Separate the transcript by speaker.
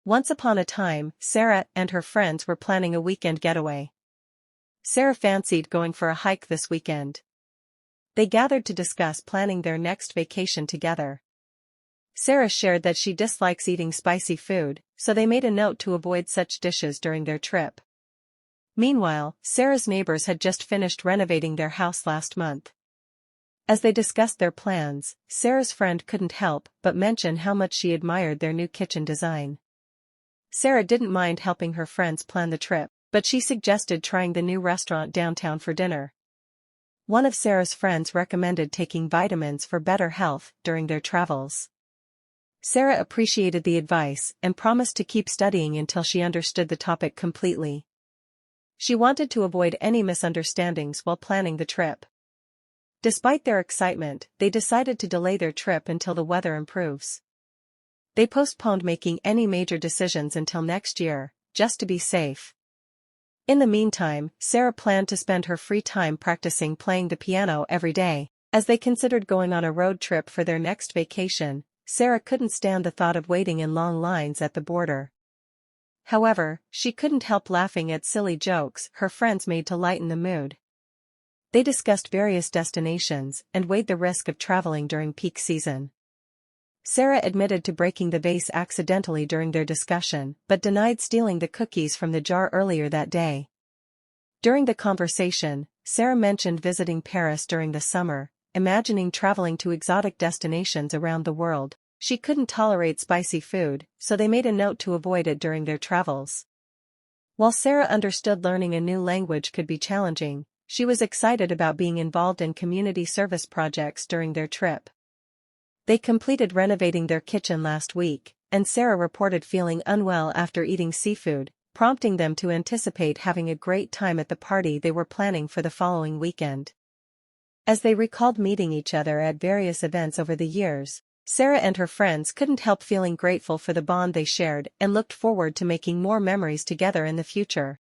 Speaker 1: Once upon a time, Sarah and her friends were planning a weekend getaway. Sarah fancied going for a hike this weekend. They gathered to discuss planning their next vacation together. Sarah shared that she dislikes eating spicy food, so they made a note to avoid such dishes during their trip. Meanwhile, Sarah's neighbors had just finished renovating their house last month. As they discussed their plans, Sarah's friend couldn't help but mention how much she admired their new kitchen design. Sarah didn't mind helping her friends plan the trip, but she suggested trying the new restaurant downtown for dinner. One of Sarah's friends recommended taking vitamins for better health during their travels. Sarah appreciated the advice and promised to keep studying until she understood the topic completely. She wanted to avoid any misunderstandings while planning the trip. Despite their excitement, they decided to delay their trip until the weather improves. They postponed making any major decisions until next year, just to be safe. In the meantime, Sarah planned to spend her free time practicing playing the piano every day. As they considered going on a road trip for their next vacation, Sarah couldn't stand the thought of waiting in long lines at the border. However, she couldn't help laughing at silly jokes her friends made to lighten the mood. They discussed various destinations and weighed the risk of traveling during peak season. Sarah admitted to breaking the vase accidentally during their discussion, but denied stealing the cookies from the jar earlier that day. During the conversation, Sarah mentioned visiting Paris during the summer, imagining traveling to exotic destinations around the world. She couldn't tolerate spicy food, so they made a note to avoid it during their travels. While Sarah understood learning a new language could be challenging, she was excited about being involved in community service projects during their trip. They completed renovating their kitchen last week, and Sarah reported feeling unwell after eating seafood, prompting them to anticipate having a great time at the party they were planning for the following weekend. As they recalled meeting each other at various events over the years, Sarah and her friends couldn't help feeling grateful for the bond they shared and looked forward to making more memories together in the future.